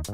Hey,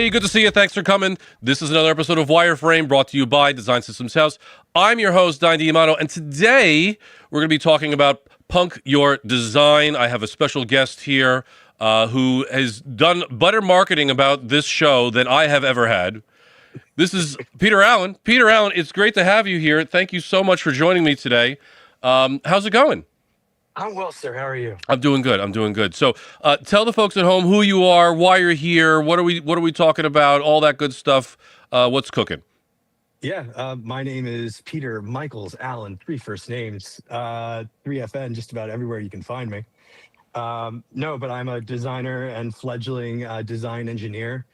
good to see you. Thanks for coming. This is another episode of Wireframe brought to you by Design Systems House. I'm your host, Don Diamato, and today we're going to be talking about Punk Your Design. I have a special guest here who has done better marketing about this show than I have ever had. This is Peter Allen. Peter Allen, it's great to have you here. Thank you so much for joining me today. How's it going? I'm well, sir. How are you? I'm doing good. So tell the folks at home who you are, why you're here, what are we talking about, all that good stuff. What's cooking? Yeah, my name is Peter Michaels Allen, 3 first names, 3FN, just about everywhere you can find me. No, but I'm a designer and fledgling design engineer.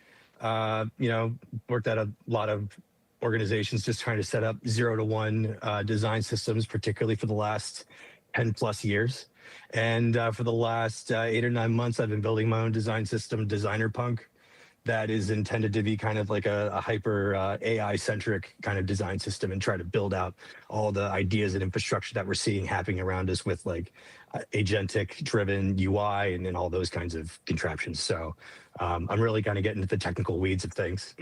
Worked at a lot of organizations just trying to set up 0 to 1 design systems, particularly for the last 10 plus years. And for the last 8 or 9 months, I've been building my own design system, Designer Punk, that is intended to be kind of like a hyper AI-centric kind of design system and try to build out all the ideas and infrastructure that we're seeing happening around us with like agentic driven UI and all those kinds of contraptions. So I'm really kind of getting into the technical weeds of things.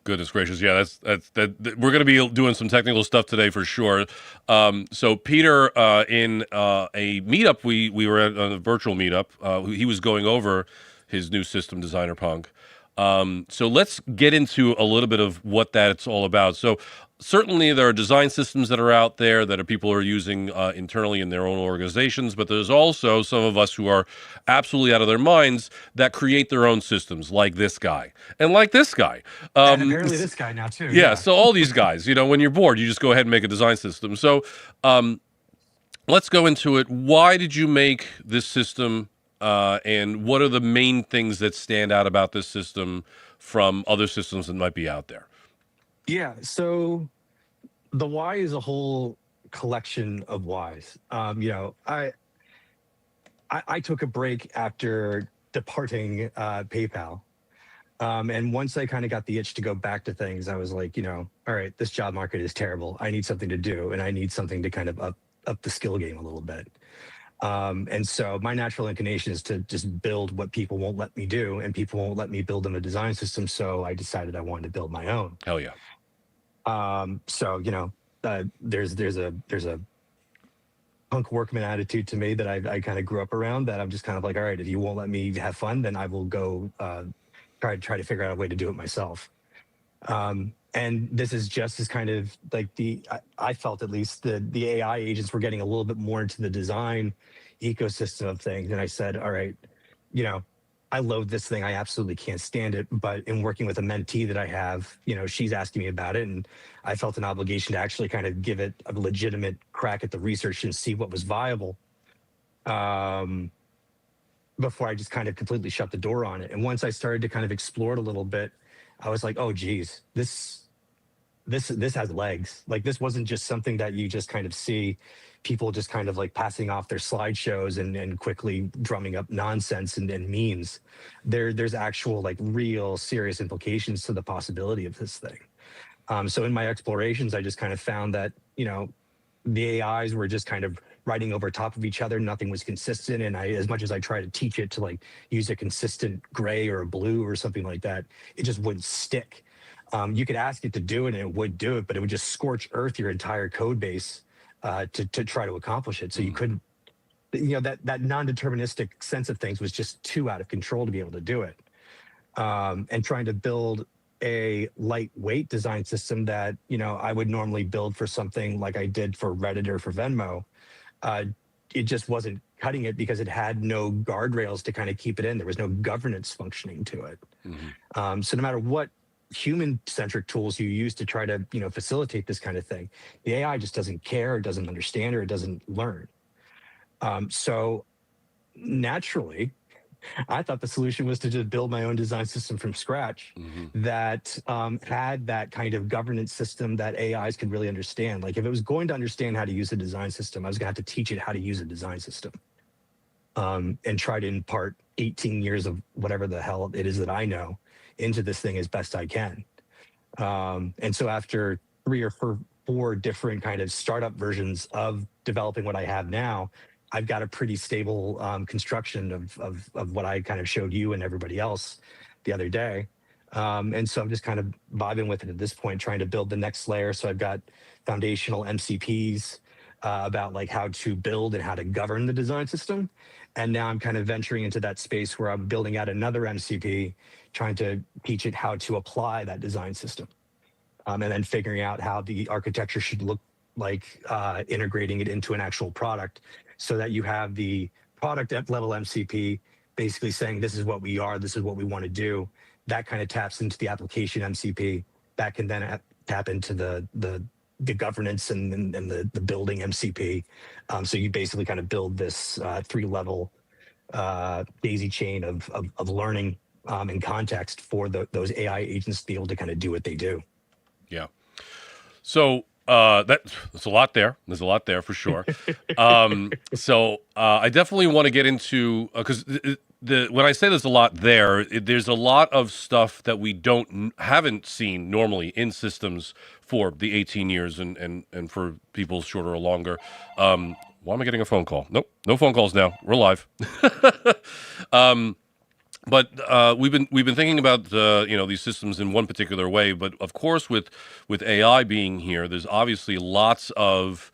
Goodness gracious, yeah, that's we're going to be doing some technical stuff today for sure. So Peter, in a meetup we were at, a virtual meetup, he was going over his new system, Designer Punk. So let's get into a little bit of what that's all about. So certainly there are design systems that are out there that people are using internally in their own organizations, but there's also some of us who are absolutely out of their minds that create their own systems, like this guy and like this guy. And apparently this guy now too. Yeah, so all these guys, when you're bored, you just go ahead and make a design system. So let's go into it. Why did you make this system? And what are the main things that stand out about this system from other systems that might be out there? Yeah, so the why is a whole collection of whys. I took a break after departing PayPal. And once I kind of got the itch to go back to things, I was like, all right, this job market is terrible. I need something to do, and I need something to kind of up the skill game a little bit. And so my natural inclination is to just build what people won't let me do, and people won't let me build them a design system. So I decided I wanted to build my own. Hell yeah. There's a punk workman attitude to me that I kind of grew up around, that I'm just kind of like, all right, if you won't let me have fun, then I will go try to figure out a way to do it myself. And this is just as kind of like I felt at least the AI agents were getting a little bit more into the design ecosystem of things. And I said, all right, I loathe this thing. I absolutely can't stand it. But in working with a mentee that I have, she's asking me about it. And I felt an obligation to actually kind of give it a legitimate crack at the research and see what was viable before I just kind of completely shut the door on it. And once I started to kind of explore it a little bit, I was like, oh, geez, this has legs. Like, this wasn't just something that you just kind of see people just kind of like passing off their slideshows and quickly drumming up nonsense and memes. There's actual like real serious implications to the possibility of this thing. So in my explorations, I just kind of found that, the AIs were just kind of writing over top of each other. Nothing was consistent. And as much as I try to teach it to like use a consistent gray or a blue or something like that, it just wouldn't stick. You could ask it to do it and it would do it, but it would just scorch earth your entire code base to try to accomplish it. So you couldn't, that non-deterministic sense of things was just too out of control to be able to do it. And trying to build a lightweight design system that, I would normally build for something like I did for Reddit or for Venmo, it just wasn't cutting it because it had no guardrails to kind of keep it in. There was no governance functioning to it. Mm-hmm. So no matter what human-centric tools you use to try to, facilitate this kind of thing, the AI just doesn't care, it doesn't understand, or it doesn't learn. So naturally, I thought the solution was to just build my own design system from scratch that had that kind of governance system that AIs could really understand. Like, if it was going to understand how to use a design system, I was going to have to teach it how to use a design system. and try to impart 18 years of whatever the hell it is that I know into this thing as best I can. And so after 3 or 4 different kind of startup versions of developing what I have now, I've got a pretty stable construction of what I kind of showed you and everybody else the other day. And so I'm just kind of vibing with it at this point, trying to build the next layer. So I've got foundational MCPs about like how to build and how to govern the design system. And now I'm kind of venturing into that space where I'm building out another MCP, trying to teach it how to apply that design system. And then figuring out how the architecture should look like, integrating it into an actual product so that you have the product level MCP basically saying, this is what we are, this is what we want to do. That kind of taps into the application MCP that can then tap into the governance and the building MCP. So you basically kind of build this 3-level daisy chain of learning and context for those AI agents to be able to kind of do what they do. Yeah. So that's a lot there. There's a lot there for sure. So I definitely want to get into because when I say there's a lot there, there's a lot of stuff that we haven't seen normally in systems for the 18 years and for people shorter or longer. Why am I getting a phone call? Nope, no phone calls now. We're live. But we've been thinking about these systems in one particular way. But of course, with AI being here, there's obviously lots of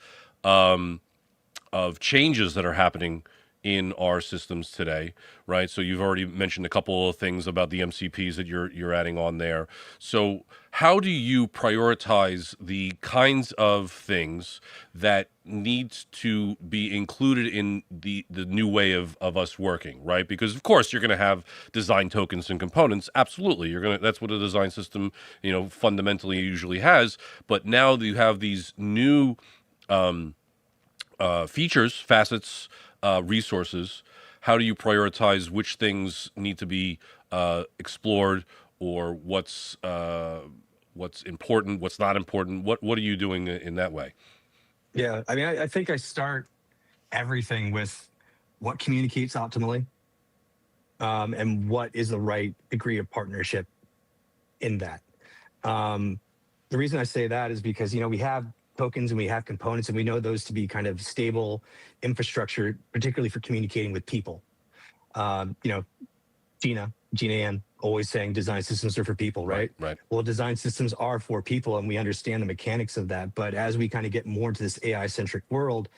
changes that are happening in our systems today, right? So you've already mentioned a couple of things about the MCPs that you're adding on there. So how do you prioritize the kinds of things that needs to be included in the new way of us working, right? Because of course you're going to have design tokens and components. Absolutely, that's what a design system, fundamentally usually has. But now that you have these new features, facets, resources, how do you prioritize which things need to be explored, or what's important, what's not important? What are you doing in that way? Yeah, I mean, I think I start everything with what communicates optimally, and what is the right degree of partnership in that. The reason I say that is because we have tokens and we have components, and we know those to be kind of stable infrastructure, particularly for communicating with people. Gina Ann always saying design systems are for people, right? Right. Well, design systems are for people, and we understand the mechanics of that. But as we kind of get more into this AI-centric world,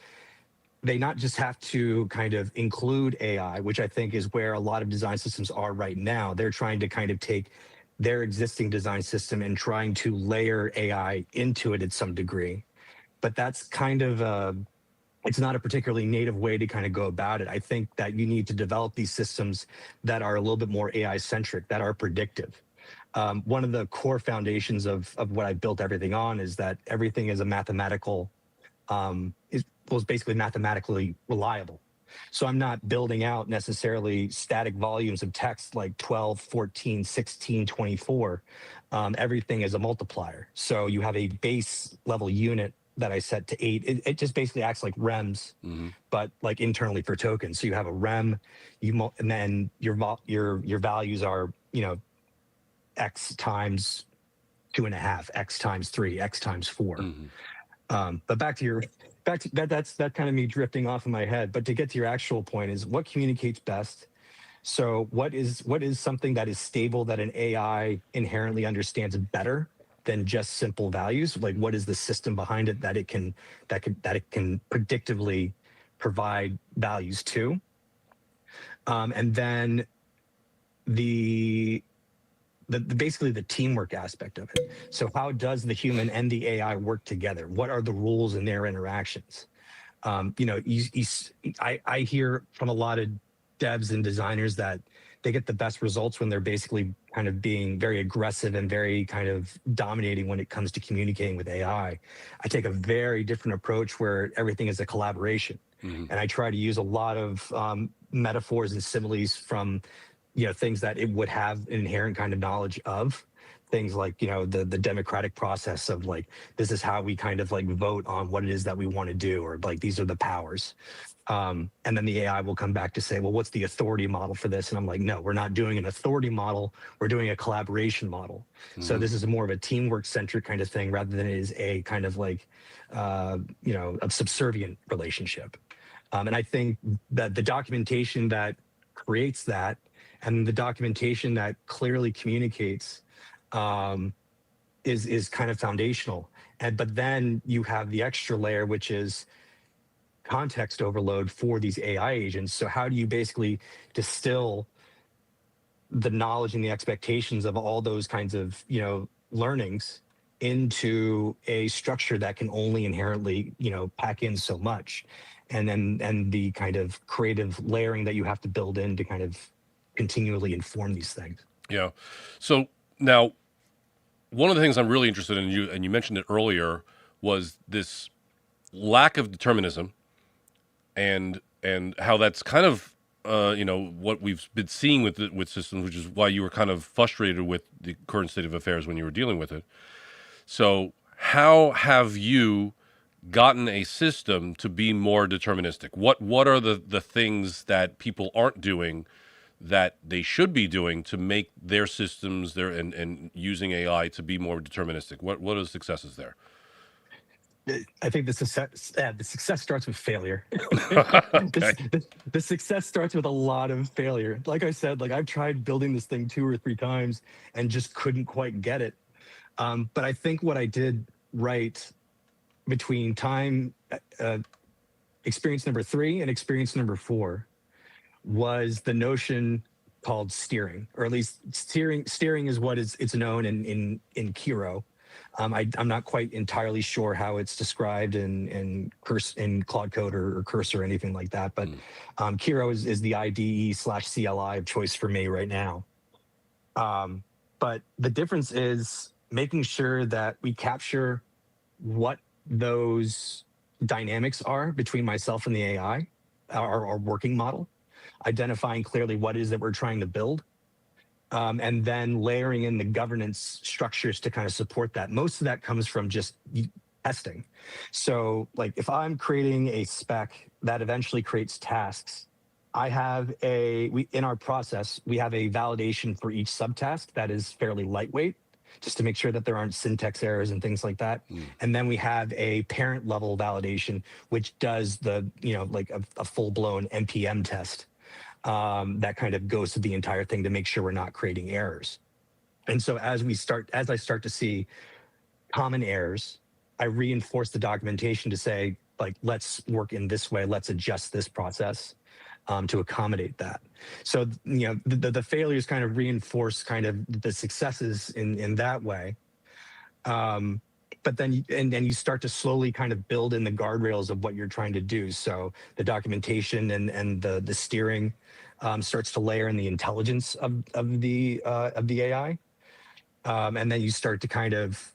they not just have to kind of include AI, which I think is where a lot of design systems are right now. They're trying to kind of take their existing design system and trying to layer AI into it at some degree. But that's kind of it's not a particularly native way to kind of go about it. I think that you need to develop these systems that are a little bit more AI-centric, that are predictive. One of the core foundations of what I built everything on is that everything is a mathematical, is basically mathematically reliable. So I'm not building out necessarily static volumes of text like 12, 14, 16, 24. Everything is a multiplier. So you have a base level unit that I set to 8. It just basically acts like rems, but like internally for tokens. So you have a rem, and then your values are x times 2.5, x times 3, x times 4. But back to that's kind of me drifting off in my head. But to get to your actual point is what communicates best. So what is something that is stable that an AI inherently understands better than just simple values? Like what is the system behind it that it can predictively provide values to? And then basically the teamwork aspect of it. So how does the human and the AI work together? What are the rules in their interactions? I hear from a lot of devs and designers that they get the best results when they're basically kind of being very aggressive and very kind of dominating when it comes to communicating with AI. I take a very different approach where everything is a collaboration. And I try to use a lot of metaphors and similes from things that it would have an inherent kind of knowledge of, things like, the democratic process of like, this is how we kind of like vote on what it is that we want to do, or like these are the powers. And then the AI will come back to say, well, what's the authority model for this? And I'm like, no, we're not doing an authority model. We're doing a collaboration model. So this is more of a teamwork centric kind of thing, rather than it is a kind of like, a subservient relationship. And I think that the documentation that creates that, and the documentation that clearly communicates, is kind of foundational. But then you have the extra layer, which is context overload for these AI agents. So how do you basically distill the knowledge and the expectations of all those kinds of, learnings into a structure that can only inherently, pack in so much? And the kind of creative layering that you have to build in to kind of continually inform these things. Yeah. So now, one of the things I'm really interested in, and you mentioned it earlier, was this lack of determinism, and how that's kind of what we've been seeing with systems, which is why you were kind of frustrated with the current state of affairs when you were dealing with it. So how have you gotten a system to be more deterministic? What are the things that people aren't doing that they should be doing to make their systems and using AI to be more deterministic? What are the successes there? I think the success starts with failure. Okay. The success starts with a lot of failure. Like I said, like I've tried building this thing 2 or 3 times and just couldn't quite get it. But I think what I did right between experience number 3 and experience number 4 was the notion called steering, or at least steering is what it's known in Kiro. I'm not quite entirely sure how it's described in Claude Code or Cursor or anything like that, but Kiro is the IDE/CLI of choice for me right now. But the difference is making sure that we capture what those dynamics are between myself and the AI, our working model, identifying clearly what it is that we're trying to build, and then layering in the governance structures to kind of support that. Most of that comes from just testing. So like if I'm creating a spec that eventually creates tasks, I have in our process, we have a validation for each subtask that is fairly lightweight, just to make sure that there aren't syntax errors and things like that. And then we have a parent level validation, which does the, like a full blown NPM test. That kind of goes to the entire thing to make sure we're not creating errors. And so as I start to see common errors, I reinforce the documentation to say, like, let's work in this way, let's adjust this process to accommodate that. So, the failures kind of reinforce kind of the successes in that way. But then you start to slowly kind of build in the guardrails of what you're trying to do. So the documentation and the steering starts to layer in the intelligence of the AI, and then you start to kind of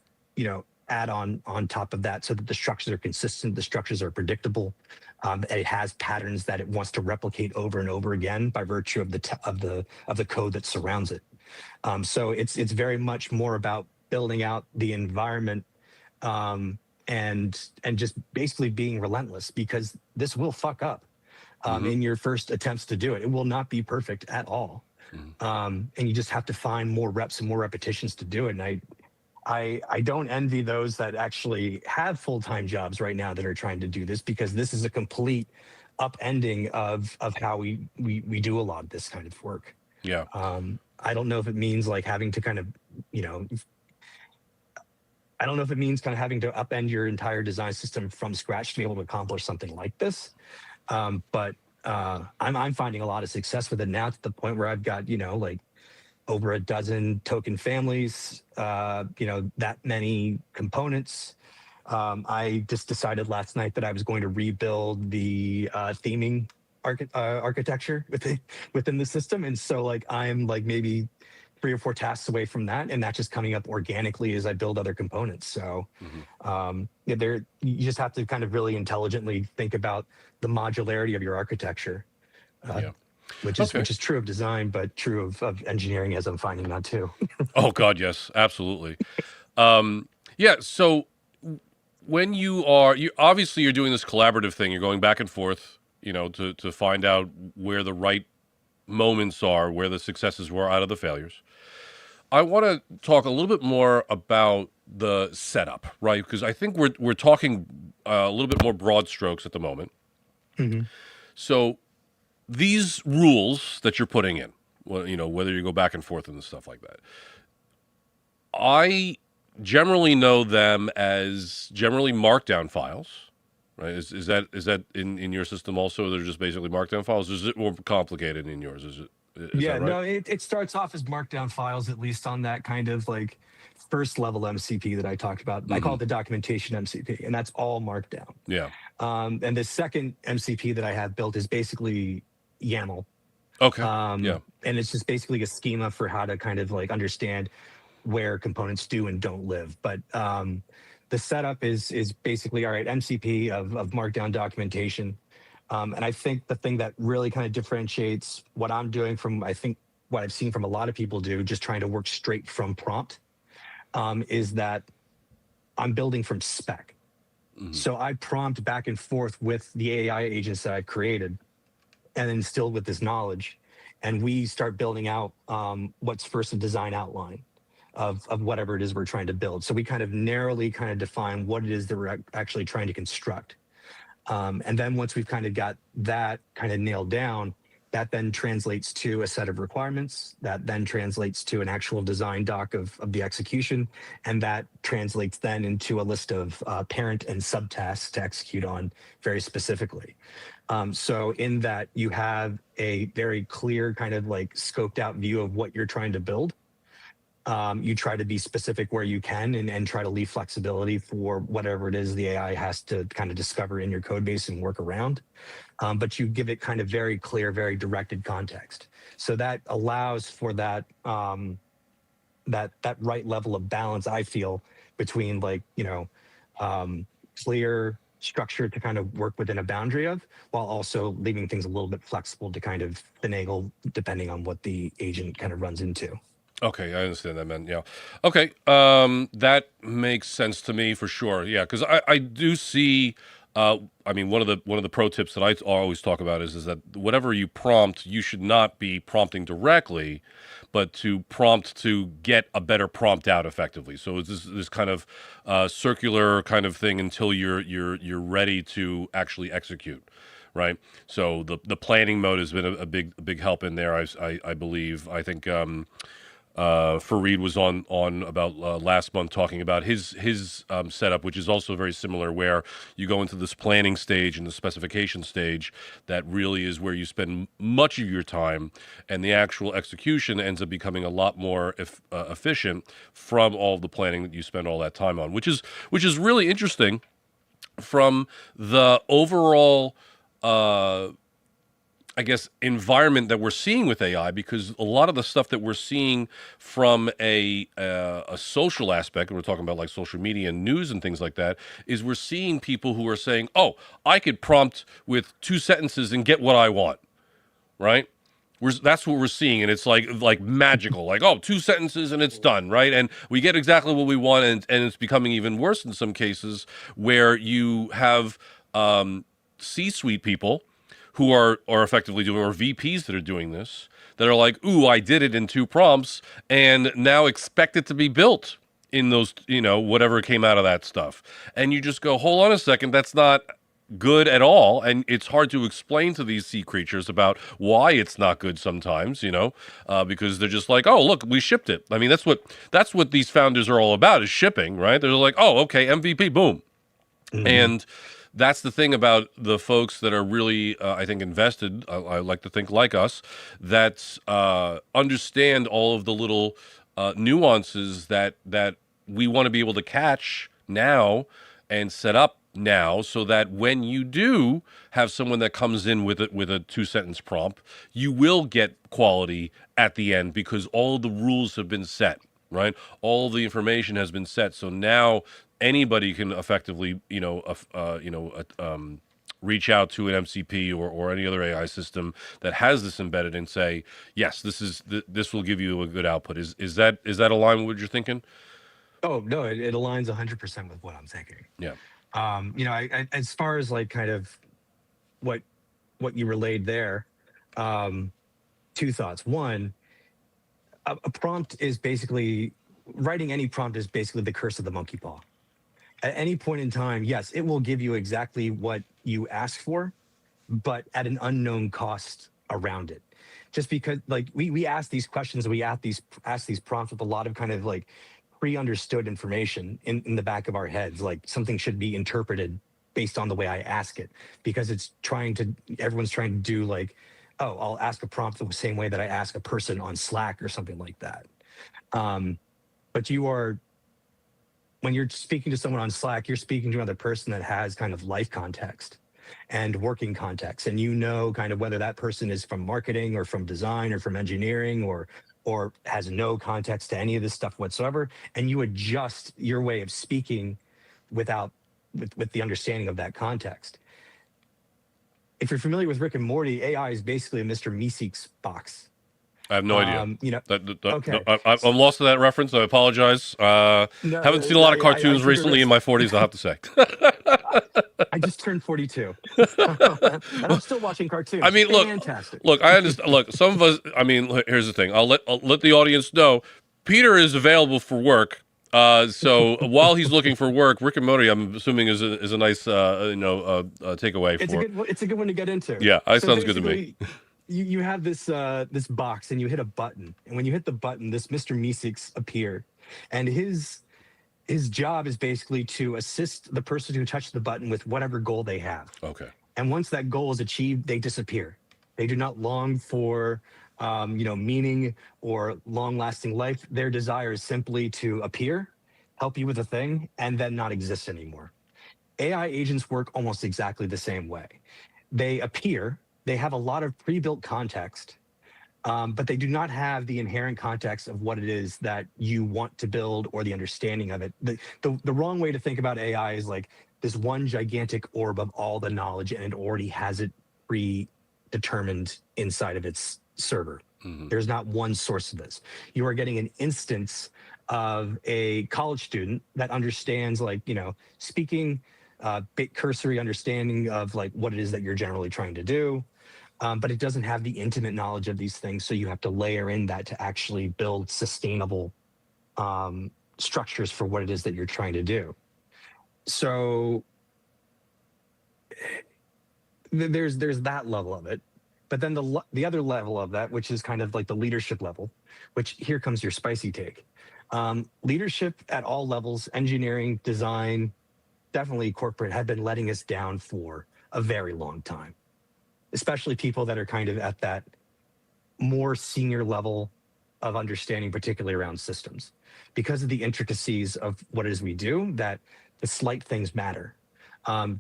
add on top of that so that the structures are consistent, the structures are predictable. It has patterns that it wants to replicate over and over again by virtue of the code that surrounds it. So it's very much more about building out the environment, and just basically being relentless, because this will fuck up in your first attempts to do it. It will not be perfect at all. And you just have to find more reps and more repetitions to do it. And I don't envy those that actually have full-time jobs right now that are trying to do this, because this is a complete upending of how we do a lot of this kind of work. Yeah. I don't know if it means like having to kind of, I don't know if it means kind of having to upend your entire design system from scratch to be able to accomplish something like this. But I'm finding a lot of success with it now, to the point where I've got, like over a dozen token families, that many components. I just decided last night that I was going to rebuild the theming architecture within the system. And so like I'm like maybe 3 or 4 tasks away from that, and that's just coming up organically as I build other components. So you just have to kind of really intelligently think about the modularity of your architecture. Yeah. Okay. which is true of design, but true of engineering, as I'm finding now too. Oh God, yes, absolutely. Yeah. So when you obviously you're doing this collaborative thing, you're going back and forth, to find out where the right moments are, where the successes were out of the failures. I want to talk a little bit more about the setup, right? Because I think we're talking a little bit more broad strokes at the moment. Mhm. So these rules that you're putting in, well, whether you go back and forth and stuff like that, I generally know them as generally markdown files, right? Is that in your system also? They're just basically markdown files. Is it more complicated in yours? Is that Yeah, right? no, it starts off as markdown files, at least on that kind of like first level MCP that I talked about. I call Hmm. it the documentation MCP, and that's all markdown. Yeah. And the second MCP that I have built is basically YAML. Okay. Yeah. And it's just basically a schema for how to kind of like understand where components do and don't live. But the setup is basically all right, MCP of markdown documentation. And I think the thing that really kind of differentiates what I'm doing from, I think, what I've seen from a lot of people do, just trying to work straight from prompt, is that I'm building from spec. Hmm. So I prompt back and forth with the AI agents that I've created and instilled with this knowledge. And we start building out what's first a design outline of whatever it is we're trying to build. So we kind of narrowly kind of define what it is that we're actually trying to construct. And then once we've kind of got that kind of nailed down, that then translates to a set of requirements, that then translates to an actual design doc of the execution, and that translates then into a list of parent and subtasks to execute on very specifically. So in that you have a very clear kind of like scoped out view of what you're trying to build. You try to be specific where you can and try to leave flexibility for whatever it is the AI has to kind of discover in your code base and work around. But you give it kind of very clear, very directed context. So that allows for that that right level of balance, I feel, between like, clear structure to kind of work within a boundary of, while also leaving things a little bit flexible to kind of finagle depending on what the agent kind of runs into. Okay, I understand that, man. Yeah. Okay. That makes sense to me for sure. Yeah, because I do see. I mean, one of the pro tips that I always talk about is that whatever you prompt, you should not be prompting directly, but to prompt to get a better prompt out effectively. So it's this kind of circular kind of thing until you're ready to actually execute. Right. So the planning mode has been a big help in there. I believe. I think. Fareed was on about last month talking about his setup, which is also very similar, where you go into this planning stage and the specification stage. That really is where you spend much of your time, and the actual execution ends up becoming a lot more efficient from all the planning that you spend all that time on, which is really interesting from the overall. I guess environment that we're seeing with AI, because a lot of the stuff that we're seeing from a social aspect, and we're talking about like social media and news and things like that, is we're seeing people who are saying, "Oh, I could prompt with 2 sentences and get what I want," right? That's what we're seeing, and it's like magical, like, oh, 2 sentences and it's done, right? And we get exactly what we want, and it's becoming even worse in some cases where you have C-suite people who are effectively doing, or VPs that are doing this, that are like, ooh, I did it in 2 prompts, and now expect it to be built in those, whatever came out of that stuff. And you just go, hold on a second, that's not good at all, and it's hard to explain to these sea creatures about why it's not good sometimes, because they're just like, oh, look, we shipped it. I mean, that's what these founders are all about, is shipping, right? They're like, oh, okay, MVP, boom. Mhm. And that's the thing about the folks that are really, I think, invested. I like to think like us, that understand all of the little nuances that we want to be able to catch now and set up now, so that when you do have someone that comes in with a 2 sentence prompt, you will get quality at the end, because all the rules have been set, right? All the information has been set. So now anybody can effectively, reach out to an MCP or any other AI system that has this embedded and say, yes, this will give you a good output. Is that aligned with what you're thinking? Oh no, it aligns 100% with what I'm thinking. Yeah. As far as like kind of what you relayed there, um, two thoughts. One, a prompt is basically writing any prompt is basically the curse of the monkey paw. At any point in time, yes, it will give you exactly what you ask for, but at an unknown cost around it. Just because like we ask these questions, we ask these prompts with a lot of kind of like pre-understood information in the back of our heads, like something should be interpreted based on the way I ask it, because everyone's trying to do like, oh, I'll ask a prompt the same way that I ask a person on Slack or something like that. But when you're speaking to someone on Slack, you're speaking to another person that has kind of life context and working context, and you know kind of whether that person is from marketing or from design or from engineering or has no context to any of this stuff whatsoever, and you adjust your way of speaking with the understanding of that context. If you're familiar with Rick and Morty, AI is basically a Mr. Meeseeks box. I have no idea. Okay. I'm lost to that reference. I apologize. Haven't seen a lot of cartoons recently in my 40s, I'll have to say. I just turned 42. And I'm still watching cartoons. I mean, fantastic. Look, I understand. Look, some of us, I mean, here's the thing. I'll let the audience know. Peter is available for work. So while he's looking for work, Rick and Morty, I'm assuming is a nice, takeaway. It's a good one to get into. Yeah, that sounds good to me. You have this box and you hit a button, and when you hit the button, this Mr. Meeseeks appeared, and his job is basically to assist the person who touched the button with whatever goal they have. Okay. And once that goal is achieved, they disappear. They do not long for meaning or long-lasting life. Their desire is simply to appear, help you with a thing, and then not exist anymore. AI agents work almost exactly the same way. They appear. They have a lot of pre-built context, but they do not have the inherent context of what it is that you want to build or the understanding of it. The wrong way to think about AI is like this one gigantic orb of all the knowledge, and it already has it predetermined inside of its server. Mm-hmm. There's not one source of this. You are getting an instance of a college student that understands, like, speaking, bit cursory understanding of like what it is that you're generally trying to do. But it doesn't have the intimate knowledge of these things. So you have to layer in that to actually build sustainable structures for what it is that you're trying to do. So there's that level of it. But then the other level of that, which is kind of like the leadership level, which here comes your spicy take. Leadership at all levels, engineering, design, definitely corporate, have been letting us down for a very long time. Especially people that are kind of at that more senior level of understanding, particularly around systems. Because of the intricacies of what it is we do, that the slight things matter.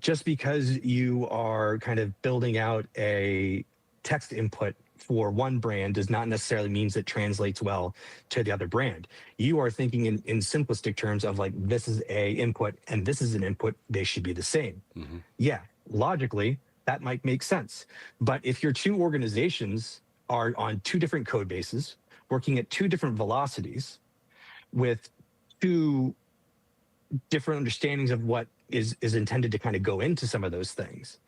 Just because you are kind of building out a text input for one brand does not necessarily means it translates well to the other brand. You are thinking in simplistic terms of like, this is a input and this is an input, they should be the same. Mm-hmm. Yeah, logically, that might make sense. But if your two organizations are on two different code bases, working at two different velocities, with two different understandings of what is intended to kind of go into some of those things,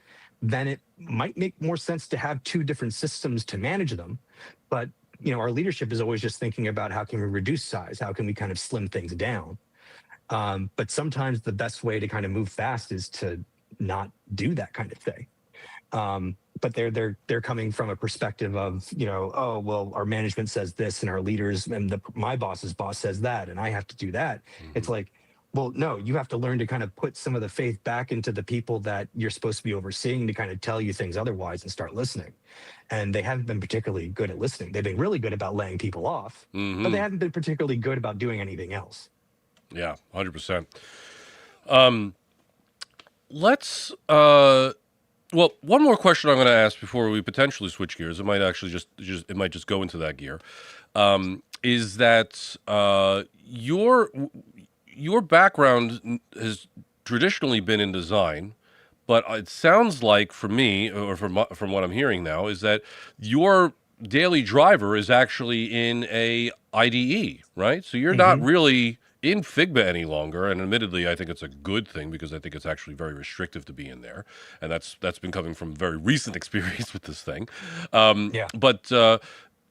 then it might make more sense to have two different systems to manage them. But our leadership is always just thinking about how can we reduce size, how can we kind of slim things down. But sometimes the best way to kind of move fast is to not do that kind of thing. But they're coming from a perspective of, oh, well, our management says this and our leaders and my boss's boss says that, and I have to do that. Mm-hmm. It's like, well, no, you have to learn to kind of put some of the faith back into the people that you're supposed to be overseeing to kind of tell you things otherwise and start listening. And they haven't been particularly good at listening. They've been really good about laying people off, mm-hmm. but they haven't been particularly good about doing anything else. Yeah, 100%. Well, one more question I'm going to ask before we potentially switch gears. It might actually just go into that gear. Is that your background has traditionally been in design, But it sounds like, for me, or from what I'm hearing now, is that your daily driver is actually in a IDE, right? So you're not Hmm. really in Figma any longer. And admittedly, I think it's a good thing because I think it's actually very restrictive to be in there, and that's been coming from very recent experience with this thing. Yeah. But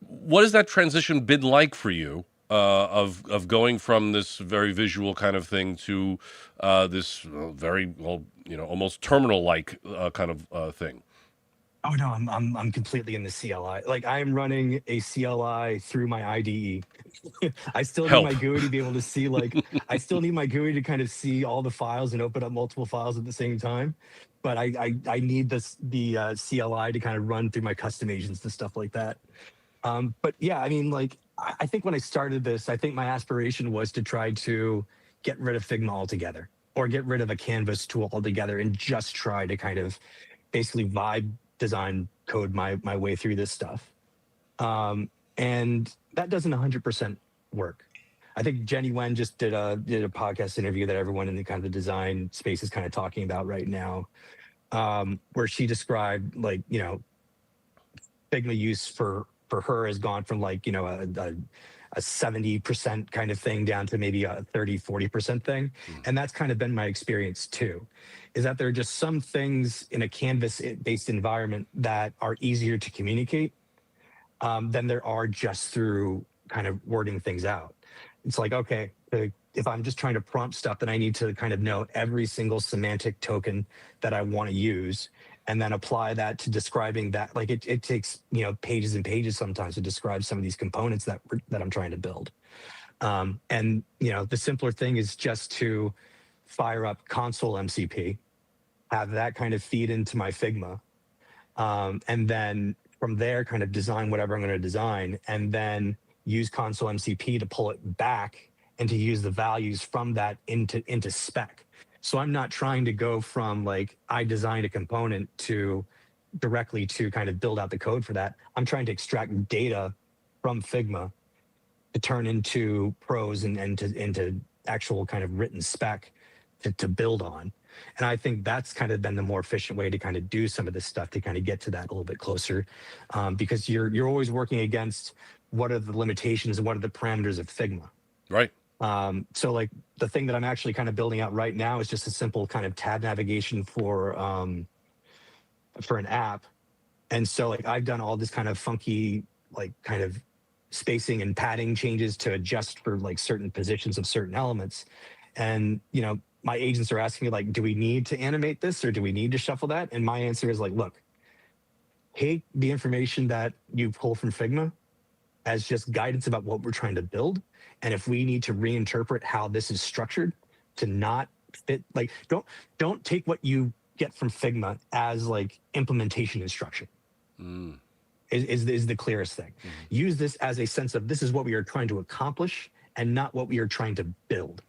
what has that transition been like for you? Of going from this very visual kind of thing to this very well, almost terminal like kind of thing. Oh no, I'm completely in the CLI. Like I'm running a CLI through my IDE. I still need Help. my GUI to be able to see I still need my GUI to kind of see all the files and open up multiple files at the same time. But I need the CLI to kind of run through my custom agents and stuff like that. But yeah, I mean, like I think when I started this, I think my aspiration was to try to get rid of Figma altogether, or get rid of a canvas tool altogether, and just try to kind of basically vibe design code my way through this stuff. And that doesn't 100% work. I think Jenny Wen just did a podcast interview that everyone in the kind of the design space is kind of talking about right now, where she described, like, Figma use for her has gone from, like, a 70% kind of thing down to maybe a 30-40% thing. Mm. And that's kind of been my experience too, is that there are just some things in a canvas based environment that are easier to communicate, than there are just through kind of wording things out. It's like, okay, if I'm just trying to prompt stuff, then I need to kind of know every single semantic token that I want to use, and then apply that to describing that. Like it takes, pages and pages sometimes to describe some of these components that I'm trying to build. And the simpler thing is just to fire up console MCP, have that kind of feed into my Figma, and then from there kind of design whatever I'm going to design, and then use console MCP to pull it back and to use the values from that into spec. So I'm not trying to go from, like, I designed a component to directly to kind of build out the code for that. I'm trying to extract data from Figma to turn into prose and into actual kind of written spec to build on. And I think that's kind of been the more efficient way to kind of do some of this stuff, to kind of get to that a little bit closer, because you're always working against what are the limitations and what are the parameters of Figma. Right. So, like, the thing that I'm actually kind of building out right now is just a simple kind of tab navigation for an app. And so, like, I've done all this kind of funky, like, kind of spacing and padding changes to adjust for, like, certain positions of certain elements. And, my agents are asking me, like, do we need to animate this, or do we need to shuffle that? And my answer is like, look, take the information that you pull from Figma as just guidance about what we're trying to build. And if we need to reinterpret how this is structured to not fit, like, don't take what you get from Figma as, like, implementation instruction. Mm. Is the clearest thing. Mhm. Use this as a sense of, this is what we are trying to accomplish and not what we are trying to build.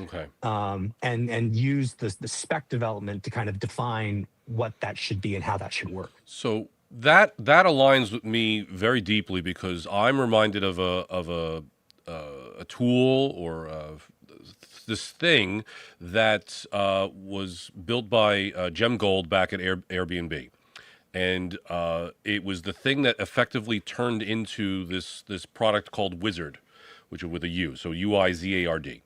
Okay. And use the spec development to kind of define what that should be and how that should work. So that aligns with me very deeply, because I'm reminded of a tool, or this thing that was built by Jem Gold back at Airbnb. And it was the thing that effectively turned into this product called Wizard, which is with a U, so UIZARD.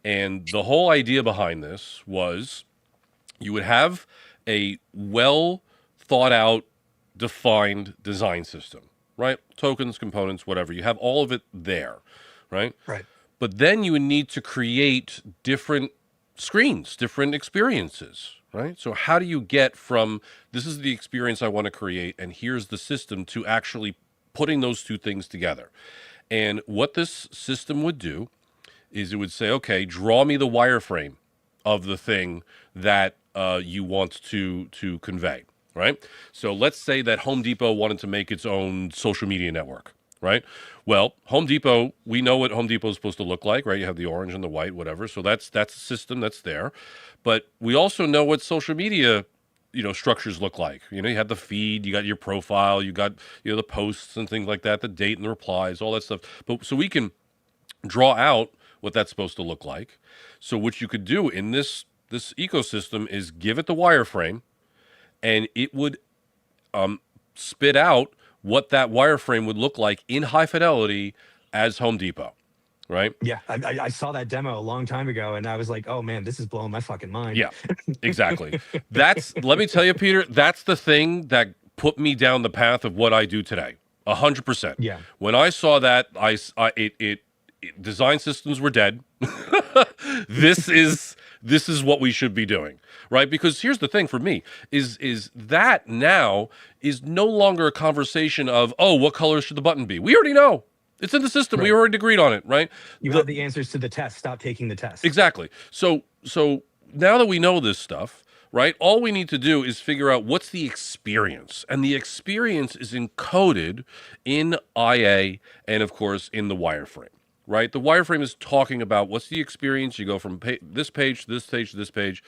And the whole idea behind this was you would have a well thought out, defined design system, right? Tokens, components, whatever. You have all of it there, right? Right. But then you would need to create different screens, different experiences, right? So how do you get from, this is the experience I want to create, and here's the system, to actually putting those two things together? And what this system would do is it would say, okay, draw me the wireframe of the thing that you want to convey, right? So let's say that Home Depot wanted to make its own social media network, right? Well, Home Depot, we know what Home Depot is supposed to look like, right? You have the orange and the white, whatever. So that's a system that's there. But we also know what social media, structures look like. You have the feed, you got your profile, you got, the posts and things like that, the date and the replies, all that stuff. But so we can draw out what that's supposed to look like. So what you could do in this this ecosystem is give it the wireframe, and it would spit out what that wireframe would look like in high fidelity as Home Depot, right? Yeah, I saw that demo a long time ago, and I was like, oh man, this is blowing my fucking mind. Yeah, exactly. Let me tell you, Peter, that's the thing that put me down the path of what I do today. 100%. Yeah. When I saw that, design systems were dead. this is what we should be doing, right? Because here's the thing for me is that now is no longer a conversation of, oh, what color should the button be? We already know. It's in the system. We already agreed on it, right? You have the answers to the test. Stop taking the test. Exactly. So now that we know this stuff, right, all we need to do is figure out what's the experience. And the experience is encoded in IA and, of course, in the wireframe, right? The wireframe is talking about what's the experience. You go from this page to this page to this page.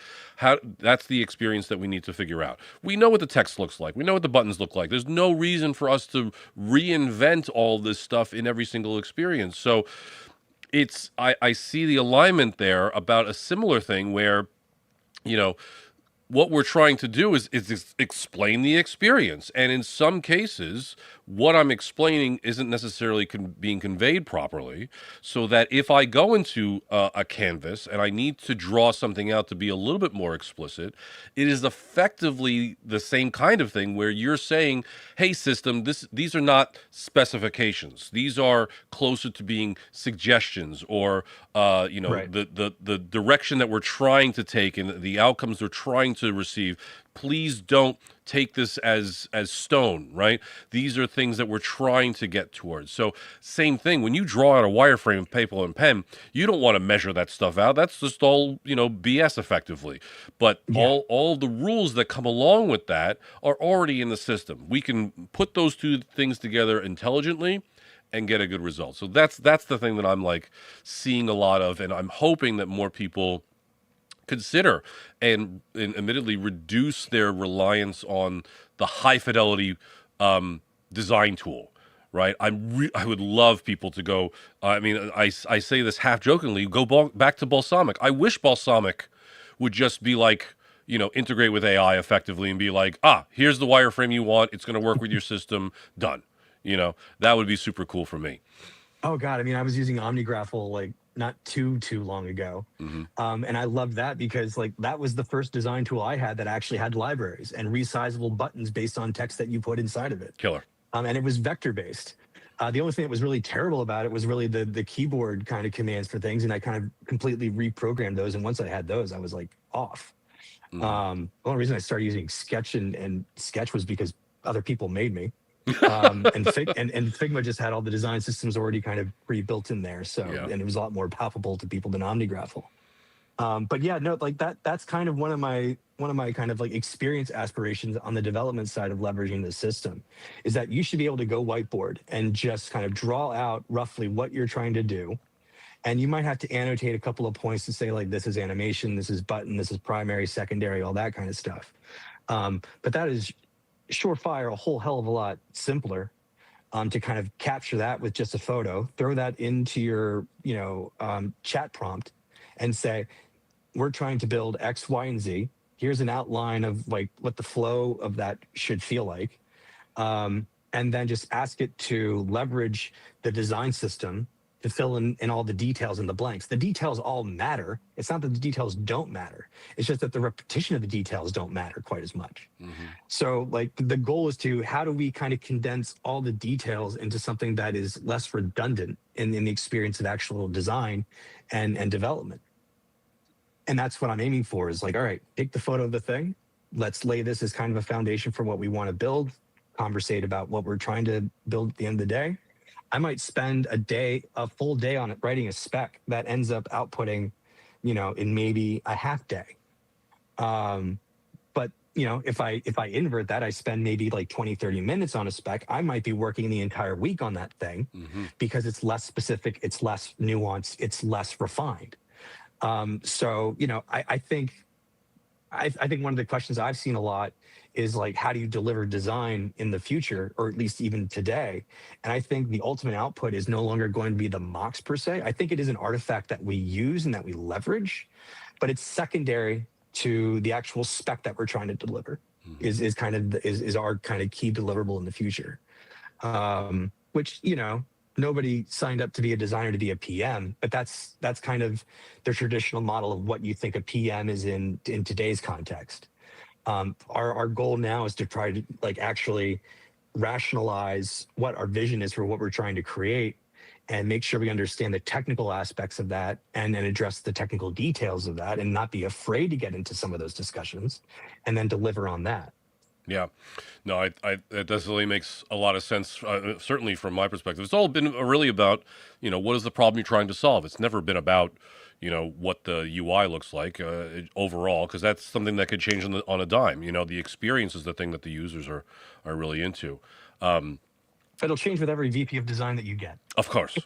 That's the experience that we need to figure out. We know what the text looks like. We know what the buttons look like. There's no reason for us to reinvent all this stuff in every single experience. So I see the alignment there about a similar thing where, what we're trying to do is explain the experience. And in some cases, what I'm explaining isn't necessarily being conveyed properly, so that if I go into a canvas and I need to draw something out to be a little bit more explicit, it is effectively the same kind of thing where you're saying, hey, system, these are not specifications. These are closer to being suggestions or, Right. the direction that we're trying to take and the outcomes we're trying to receive. Please don't take this as stone, right? These are things that we're trying to get towards. So same thing, when you draw out a wireframe of paper and pen, you don't want to measure that stuff out. That's just all, BS effectively. But Yeah. all the rules that come along with that are already in the system. We can put those two things together intelligently and get a good result. So that's the thing that I'm like seeing a lot of, and I'm hoping that more people consider and admittedly reduce their reliance on the high fidelity design tool, right? I would love people to go, I say this half jokingly, go back to Balsamic. I wish Balsamic would just be like, integrate with AI effectively and be like, here's the wireframe you want. It's going to work with your system. Done. That would be super cool for me. Oh God, I was using OmniGraffle like not too long ago, and I loved that because like that was the first design tool I had that actually had libraries and resizable buttons based on text that you put inside of it. Killer. And it was vector based. The only thing that was really terrible about it was really the keyboard kind of commands for things, and I kind of completely reprogrammed those. And once I had those, I was like off. The only reason I started using Sketch and Sketch was because other people made me. And Figma just had all the design systems already kind of pre-built in there, so Yeah. and it was a lot more palpable to people than OmniGraffle. But yeah, no, like that's kind of one of my kind of like experience aspirations on the development side of leveraging the system, is that you should be able to go whiteboard and just kind of draw out roughly what you're trying to do. And you might have to annotate a couple of points to say like, this is animation, this is button, this is primary, secondary, all that kind of stuff. But that is surefire a whole hell of a lot simpler to kind of capture that with just a photo, throw that into your, chat prompt and say, we're trying to build X, Y, and Z. Here's an outline of like what the flow of that should feel like. And then just ask it to leverage the design system to fill in all the details and the blanks. The details all matter. It's not that the details don't matter. It's just that the repetition of the details don't matter quite as much. So like the goal is to, how do we kind of condense all the details into something that is less redundant in the experience of actual design and development? And that's what I'm aiming for, is like, all right, take the photo of the thing. Let's lay this as kind of a foundation for what we want to build, conversate about what we're trying to build at the end of the day. I might spend a full day on it writing a spec that ends up outputting, in maybe a half day. But if I invert that, I spend maybe like 20, 30 minutes on a spec. I might be working the entire week on that thing because it's less specific, it's less nuanced, it's less refined. So, I think one of the questions I've seen a lot is like, how do you deliver design in the future, or at least even today? And I think the ultimate output is no longer going to be the mocks per se. I think it is an artifact that we use and that we leverage. but it's secondary to the actual spec that we're trying to deliver. Is kind of is our kind of key deliverable in the future. Which, you know, nobody signed up to be a designer to be a PM, but that's kind of the traditional model of what you think a PM is in today's context. Our goal now is to try to like actually rationalize what our vision is for what we're trying to create, and make sure we understand the technical aspects of that, and then address the technical details of that, and not be afraid to get into some of those discussions, and then deliver on that. Yeah, no, that definitely makes a lot of sense. Certainly from my perspective, it's all been really about, you know, what is the problem you're trying to solve. It's never been about, you know, what the UI looks like overall, because that's something that could change on a dime. You know, the experience is the thing that the users are really into. It'll change with every VP of design that you get. Of course,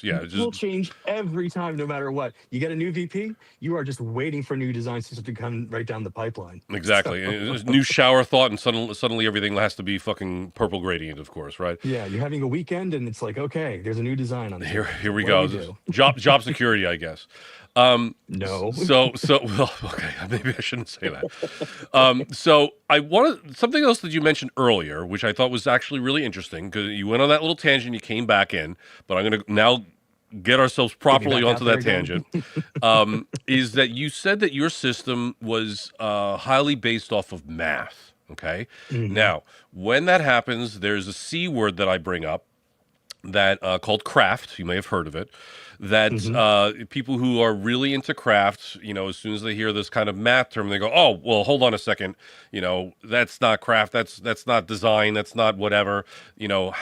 yeah. It will change every time, no matter what. You get a new VP, you are just waiting for new design systems to come right down the pipeline. Exactly. And there's new shower thought, and suddenly everything has to be fucking purple gradient, of course, right? Yeah, you're having a weekend, and it's like, okay, there's a new design on here. Here we go. Job security, I guess. No. So well, okay, maybe I shouldn't say that. So I wanted something else that you mentioned earlier, which I thought was actually really interesting, because you went on that little tangent, you came back in, but I'm going to now get ourselves properly onto that tangent. Is that you said that your system was highly based off of math. Okay. Now, when that happens, there's a C word that I bring up that called craft. You may have heard of it. That people who are really into craft, you know, as soon as they hear this kind of math term, they go, "Oh, well, hold on a second. You know, that's not craft. That's not design. That's not whatever." You know,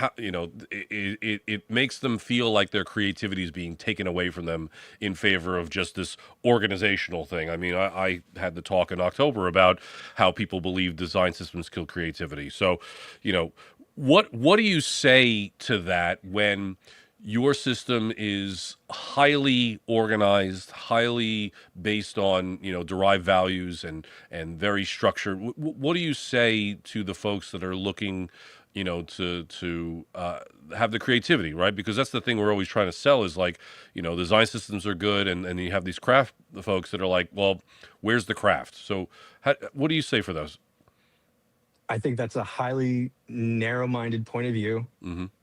it makes them feel like their creativity is being taken away from them in favor of just this organizational thing. I mean, I had the talk in October about how people believe design systems kill creativity. So, you know, what do you say to that when your system is highly organized, highly based on, you know, derived values and very structured? What do you say to the folks that are looking, you know, to have the creativity, right? Because that's the thing we're always trying to sell is like, you know, design systems are good, and you have these craft folks that are like, well, where's the craft? So what do you say for those? I think that's a highly narrow-minded point of view,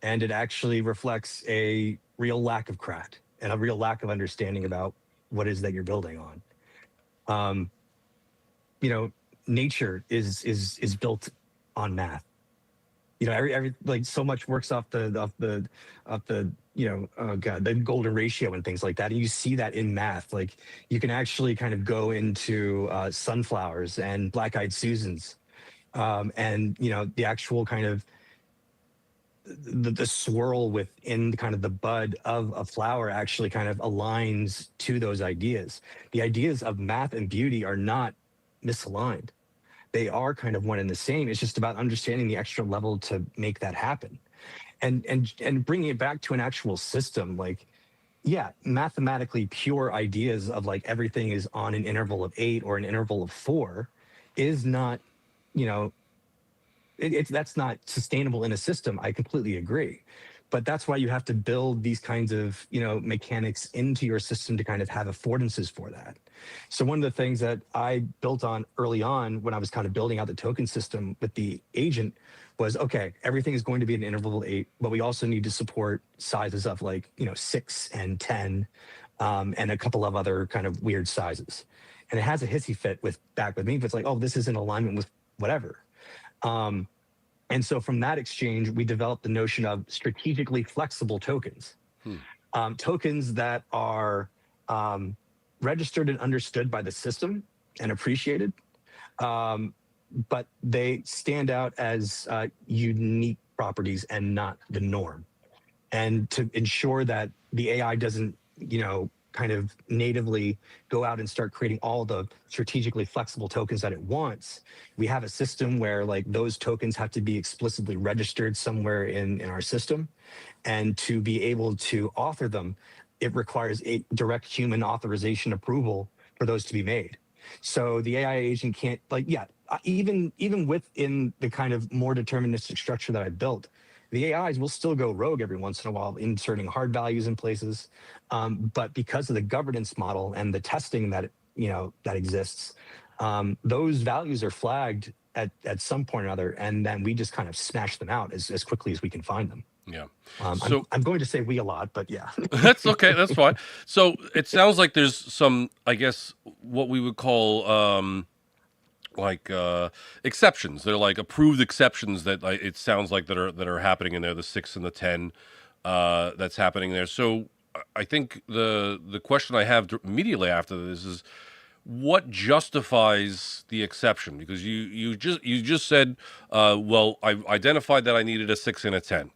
and it actually reflects a real lack of craft and a real lack of understanding about what it is that you're building on. You know, nature is built on math. You know, every like so much works off the you know, oh god, the golden ratio and things like that. And you see that in math. Like you can actually kind of go into sunflowers and black-eyed Susans. And you know, the actual kind of the swirl within the kind of the bud of a flower actually kind of aligns to those ideas. The ideas of math and beauty are not misaligned. They are kind of one and the same. It's just about understanding the extra level to make that happen, and bringing it back to an actual system. Like, yeah, mathematically pure ideas of like everything is on an interval of 8 or an interval of 4 is not, you know, that's not sustainable in a system. I completely agree. But that's why you have to build these kinds of, you know, mechanics into your system to kind of have affordances for that. So one of the things that I built on early on when I was kind of building out the token system with the agent was, okay, everything is going to be an interval of 8, but we also need to support sizes of like, you know, 6 and 10, and a couple of other kind of weird sizes. And it has a hissy fit back with me, but it's like, oh, this is in alignment with whatever. And so from that exchange, we developed the notion of strategically flexible tokens. Tokens that are registered and understood by the system and appreciated, but they stand out as unique properties and not the norm. And to ensure that the AI doesn't, you know, kind of natively go out and start creating all the strategically flexible tokens that it wants, we have a system where like those tokens have to be explicitly registered somewhere in our system. And to be able to author them, it requires a direct human authorization approval for those to be made. So the AI agent can't, like, yeah, even within the kind of more deterministic structure that I built, the AIs will still go rogue every once in a while, inserting hard values in places. But because of the governance model and the testing that that exists, those values are flagged at some point or other, and then we just kind of smash them out as quickly as we can find them. Yeah. I'm So I'm going to say we a lot, but yeah. that's okay. That's fine. So it sounds like there's some, I guess, what we would call like exceptions. They're like approved exceptions that it sounds like that are happening in there. The 6 and the 10 that's happening there. So I think the question I have immediately after this is what justifies the exception? Because you just said, well, I identified that I needed a 6 and a 10.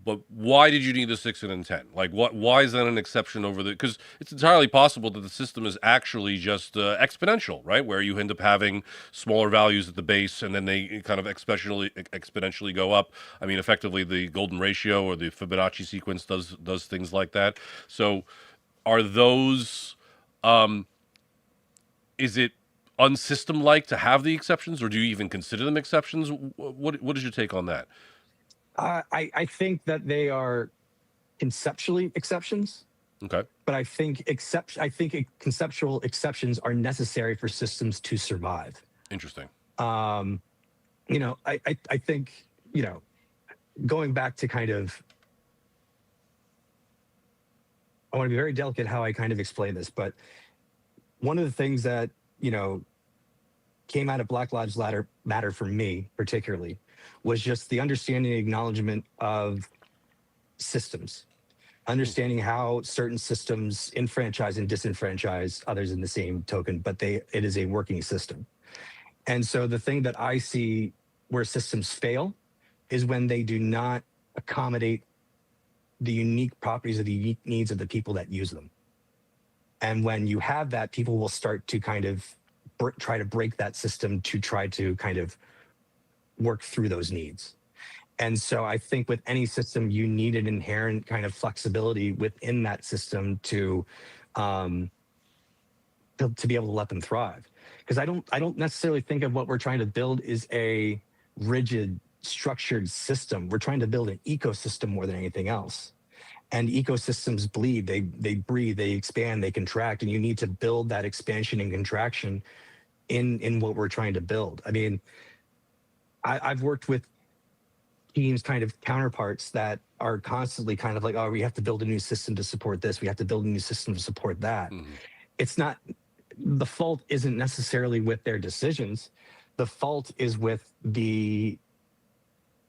But why did you need the 6 and a 10? Like, what? Why is that an exception over the? Because it's entirely possible that the system is actually just exponential, right? Where you end up having smaller values at the base, and then they kind of exponentially go up. I mean, effectively, the golden ratio or the Fibonacci sequence does things like that. So, are those? Is it unsystem-like to have the exceptions, or do you even consider them exceptions? What is your take on that? I think that they are conceptually exceptions, Okay, but conceptual exceptions are necessary for systems to survive. interesting. Um, I think, going back to kind of, I want to be very delicate how I kind of explain this, but one of the things that, came out of Black Lives Matter for me particularly was just the understanding and acknowledgement of systems, understanding how certain systems enfranchise and disenfranchise others in the same token, but it is a working system. And so the thing that I see where systems fail is when they do not accommodate the unique properties of the unique needs of the people that use them. And when you have that, people will start to kind of try to break that system to try to kind of work through those needs. And so I think with any system, you need an inherent kind of flexibility within that system to be able to let them thrive. Because I don't necessarily think of what we're trying to build is a rigid, structured system. We're trying to build an ecosystem more than anything else. And ecosystems bleed, they breathe, they expand, they contract, and you need to build that expansion and contraction in what we're trying to build. I mean, I've worked with teams, kind of counterparts that are constantly kind of like, oh, we have to build a new system to support this. We have to build a new system to support that. Mm-hmm. It's not, the fault isn't necessarily with their decisions. The fault is with the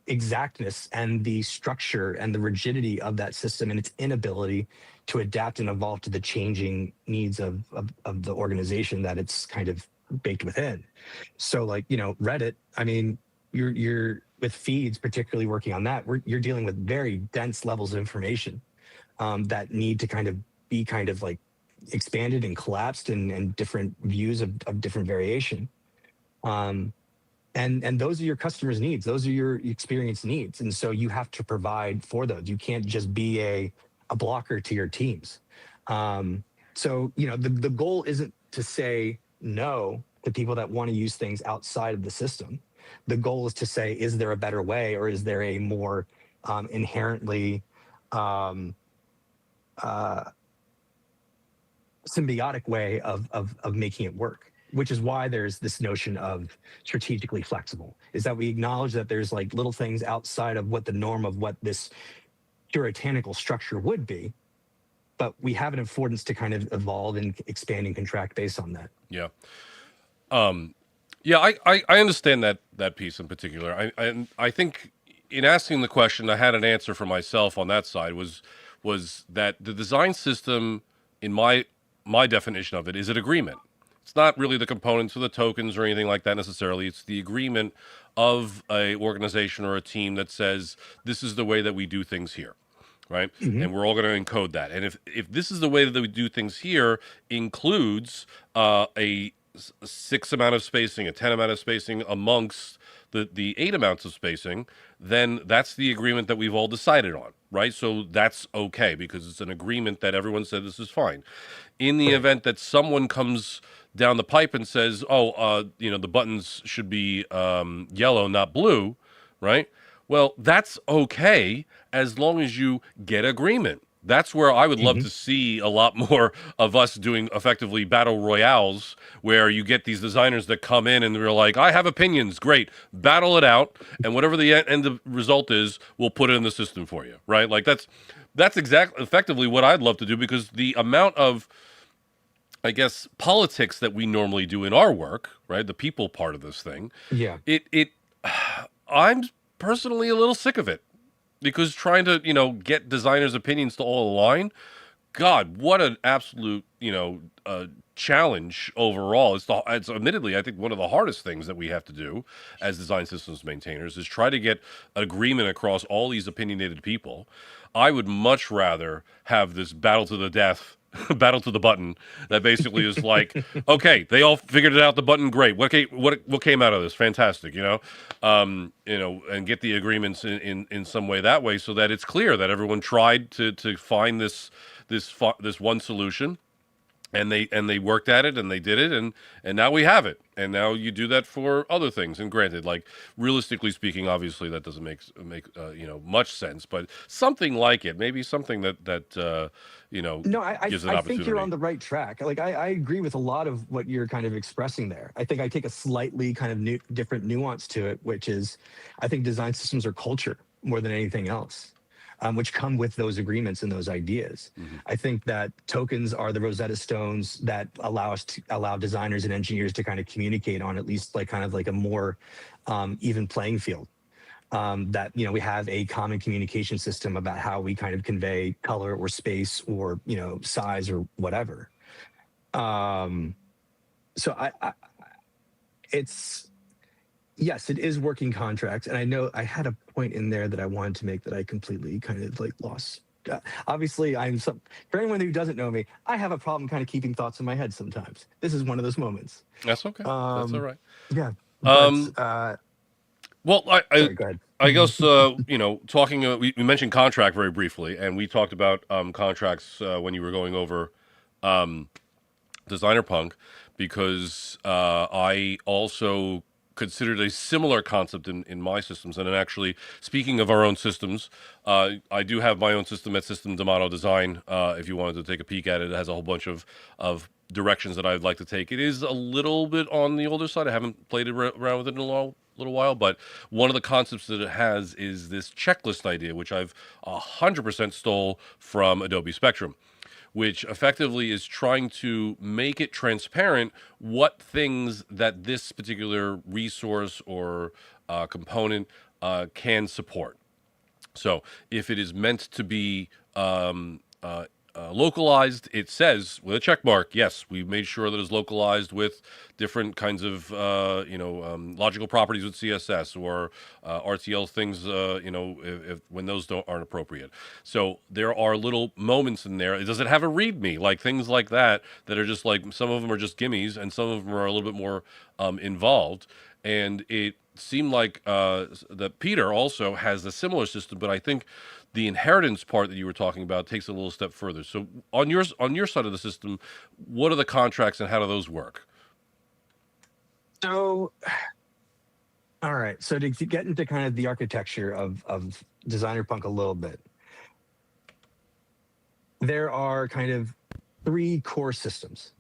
exactness and the structure and the rigidity of that system and its inability to adapt and evolve to the changing needs of the organization that it's kind of baked within. So like, Reddit, I mean, you're with feeds, particularly working on that, you're dealing with very dense levels of information that need to kind of be kind of like expanded and collapsed and different views of different variation. And those are your customers' needs. Those are your experience needs. And so you have to provide for those. You can't just be a blocker to your teams. So, the goal isn't to say no to people that want to use things outside of the system. The goal is to say, is there a better way, or is there a more inherently symbiotic way of making it work? Which is why there's this notion of strategically flexible, is that we acknowledge that there's like little things outside of what the norm of what this puritanical structure would be, but we have an affordance to kind of evolve and expand and contract based on that. Yeah. Yeah, I understand that piece in particular. I think in asking the question, I had an answer for myself on that side was that the design system, in my definition of it, is an agreement. It's not really the components or the tokens or anything like that necessarily. It's the agreement of a organization or a team that says this is the way that we do things here, right? Mm-hmm. And we're all going to encode that. And if this is the way that we do things here includes a 6 amount of spacing, a 10 amount of spacing amongst the 8 amounts of spacing, then that's the agreement that we've all decided on, right? So that's okay because it's an agreement that everyone said this is fine. In the event that someone comes down the pipe and says, oh, the buttons should be yellow, not blue, right? Well, that's okay as long as you get agreement. That's where I would love Hmm. to see a lot more of us doing effectively battle royales, where you get these designers that come in and they're like, I have opinions, great, battle it out, and whatever the end result is, we'll put it in the system for you, right? Like that's exactly effectively what I'd love to do, because the amount of, I guess, politics that we normally do in our work, right, the people part of this thing, Yeah. it I'm personally a little sick of it, because trying to get designers' opinions to all align, God, what an absolute challenge overall. It's admittedly, I think, one of the hardest things that we have to do as design systems maintainers is try to get agreement across all these opinionated people. I would much rather have this battle to the death, battle to the button, that basically is like, okay, they all figured it out. The button, great. What came out of this? Fantastic. And get the agreements in some way that way, so that it's clear that everyone tried to find this one solution, and they worked at it, and they did it, and now we have it, and now you do that for other things. And granted, like, realistically speaking, obviously that doesn't make much sense, but something like it, maybe something that No, I gives an I think you're on opportunity. the right track. Like I agree with a lot of what you're kind of expressing there. I think I take a slightly kind of different nuance to it, which is I think design systems are culture more than anything else, which come with those agreements and those ideas. Hmm. I think that tokens are the Rosetta Stones that allow designers and engineers to kind of communicate on at least like kind of like a more even playing field. That we have a common communication system about how we kind of convey color or space or size or whatever. um so I it's yes, it is working contracts, and I know I had a point in there that I wanted to make that I completely kind of like lost. Obviously, for anyone who doesn't know me, I have a problem kind of keeping thoughts in my head sometimes. This is one of those moments. That's okay. That's all um right. yeah, but Um, well, sorry, go ahead. I guess talking. We mentioned contract very briefly, and we talked about contracts when you were going over um, Designer Punk, because I also considered a similar concept in my systems. And then, actually, speaking of our own systems, I do have my own system at System D'Amato Design. If you wanted to take a peek at it, it has a whole bunch of directions that I'd like to take. It is a little bit on the older side. I haven't played around with it in a little while, but one of the concepts that it has is this checklist idea, which I've 100% stole from Adobe Spectrum, which effectively is trying to make it transparent what things that this particular resource or component can support. So if it is meant to be localized, it says with a check mark, yes, we made sure that it's localized with different kinds of logical properties with CSS or RTL things. If when those aren't appropriate. So there are little moments in there. Does it have a README, like things like that that are just like, some of them are just gimmies, and some of them are a little bit more involved. And it seemed like that Peter also has a similar system, but I think the inheritance part that you were talking about takes it a little step further. So on your side of the system, what are the contracts and how do those work? So all right, so to get into kind of the architecture of Designer Punk a little bit, there are kind of three core systems.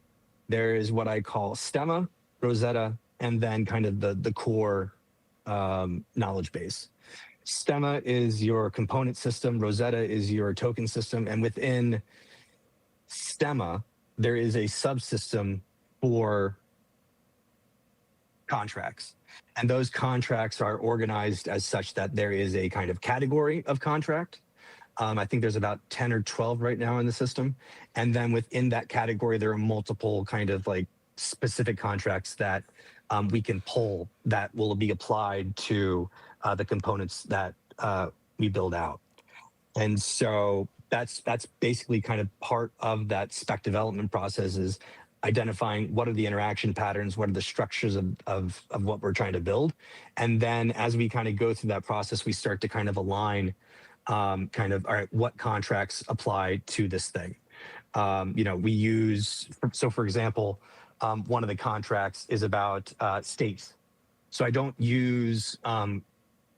There is what I call stemma, Rosetta, and then kind of the core knowledge base. Stemma is your component system, Rosetta is your token system, and within stemma there is a subsystem for contracts. And those contracts are organized as such that there is a kind of category of contract. I think there's about 10 or 12 right now in the system. And then within that category, there are multiple kind of like specific contracts that we can pull that will be applied to the components that we build out. And so that's basically kind of part of that spec development process, is identifying what are the interaction patterns, what are the structures of what we're trying to build. And then as we kind of go through that process, we start to kind of align kind of, all right, what contracts apply to this thing. We use, so for example, one of the contracts is about states. So I don't use